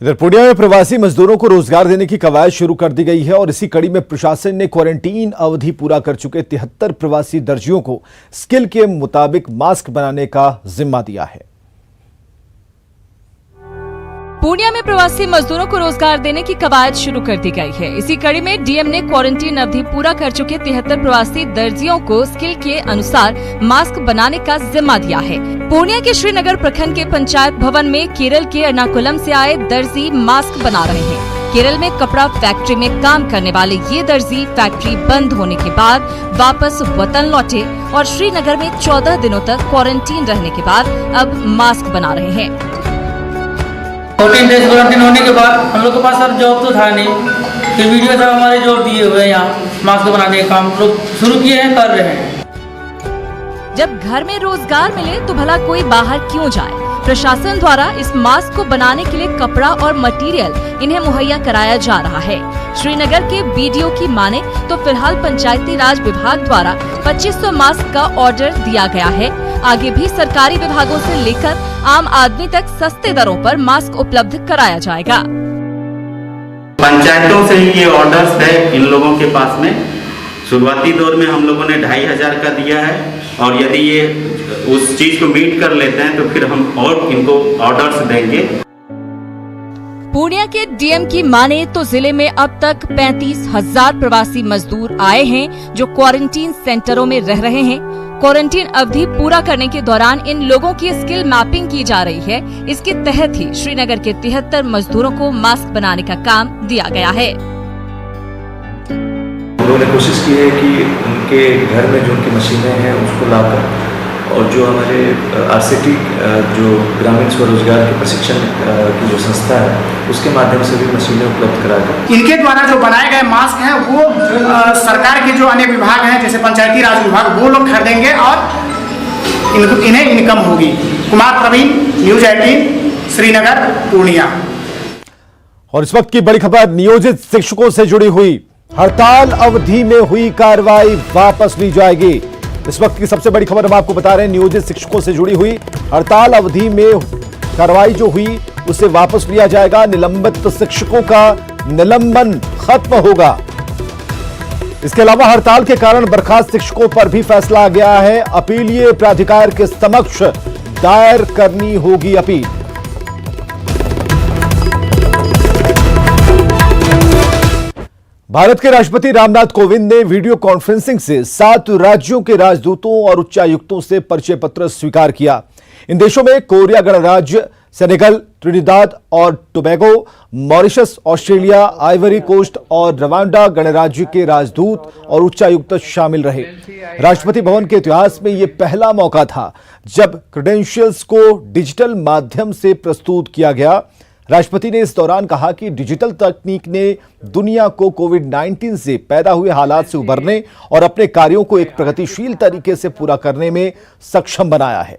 इधर पूर्णिया में प्रवासी मजदूरों को रोजगार देने की कवायद शुरू कर दी गई है और इसी कड़ी में प्रशासन ने क्वारंटीन अवधि पूरा कर चुके 73 प्रवासी दर्जियों को स्किल के मुताबिक मास्क बनाने का जिम्मा दिया है। पूर्णिया में प्रवासी मजदूरों को रोजगार देने की कवायद शुरू कर दी गई है। इसी कड़ी में डीएम ने क्वारंटीन अवधि पूरा कर चुके 73 प्रवासी दर्जियों को स्किल के अनुसार मास्क बनाने का जिम्मा दिया है। पूर्णिया के श्रीनगर प्रखंड के पंचायत भवन में केरल के एर्नाकुलम से आए दर्जी मास्क बना रहे हैं। केरल में कपड़ा फैक्ट्री में काम करने वाले ये दर्जी फैक्ट्री बंद होने के बाद वापस वतन लौटे और श्रीनगर में 14 दिनों तक क्वारंटीन रहने के बाद अब मास्क बना रहे हैं। 14 डेज क्वारंटीन होने के बाद हम लोग के पास सर जॉब तो था नहीं, फिर वीडियो साहब हमारे जॉब दिए हुए हैं, यहाँ मास्क बनाने का काम लोग शुरू किए हैं, कर रहे हैं। जब घर में रोजगार मिले तो भला कोई बाहर क्यों जाए। प्रशासन द्वारा इस मास्क को बनाने के लिए कपड़ा और मटेरियल इन्हें मुहैया कराया जा रहा है। श्रीनगर के बीडीओ की माने तो फिलहाल पंचायती राज विभाग द्वारा 2500 मास्क का ऑर्डर दिया गया है। आगे भी सरकारी विभागों से लेकर आम आदमी तक सस्ते दरों पर मास्क उपलब्ध कराया जाएगा। पंचायतों से ही ये ऑर्डर्स है इन लोगों के पास में। शुरुआती दौर में हम लोगों ने 2500 का दिया है और यदि ये उस चीज को मीट कर लेते हैं तो फिर हम और इनको ऑर्डर्स देंगे। पूर्णिया के डीएम की माने तो जिले में अब तक 35,000 प्रवासी मजदूर आए हैं जो क्वारंटीन सेंटरों में रह रहे हैं। क्वारंटीन अवधि पूरा करने के दौरान इन लोगों की स्किल मैपिंग की जा रही है। इसके तहत ही श्रीनगर के 73 मजदूरों को मास्क बनाने का काम दिया गया है। उन्होंने कोशिश की है कि उनके घर में जो उनकी मशीनें हैं उसको लाकर और जो हमारे आरसीटी जो ग्रामीण स्वरोजगार के प्रशिक्षण की जो संस्था है उसके माध्यम से भी मशीनें उपलब्ध कराकर इनके द्वारा जो बनाए गए मास्क हैं वो सरकार के जो अन्य विभाग हैं जैसे पंचायती राज विभाग वो लोग खरीदेंगे और इन्हें इनकम होगी। कुमार प्रवीण, न्यूज 18, श्रीनगर, पूर्णिया। और इस वक्त की बड़ी खबर नियोजित शिक्षकों से जुड़ी हुई। हड़ताल अवधि में हुई कार्रवाई वापस ली जाएगी। इस वक्त की सबसे बड़ी खबर हम आपको बता रहे हैं, नियोजित शिक्षकों से जुड़ी हुई हड़ताल अवधि में कार्रवाई जो हुई उसे वापस लिया जाएगा। निलंबित शिक्षकों का निलंबन खत्म होगा। इसके अलावा हड़ताल के कारण बर्खास्त शिक्षकों पर भी फैसला आ गया है। अपीलीय प्राधिकार के समक्ष दायर करनी होगी अपील। भारत के राष्ट्रपति रामनाथ कोविंद ने वीडियो कॉन्फ्रेंसिंग से 7 राज्यों के राजदूतों और उच्चायुक्तों से परिचय पत्र स्वीकार किया। इन देशों में कोरिया गणराज्य, सेनेगल, त्रिनिदाद और Tobago, Mauritius, Australia, Ivory Coast और रवांडा गणराज्य के राजदूत और उच्चायुक्त शामिल रहे। राष्ट्रपति भवन के इतिहास में यह पहला मौका था जब क्रेडेंशियल्स को डिजिटल माध्यम से प्रस्तुत किया गया। राष्ट्रपति ने इस दौरान कहा कि डिजिटल तकनीक ने दुनिया को कोविड-19 से पैदा हुए हालात से उबरने और अपने कार्यों को एक प्रगतिशील तरीके से पूरा करने में सक्षम बनाया है।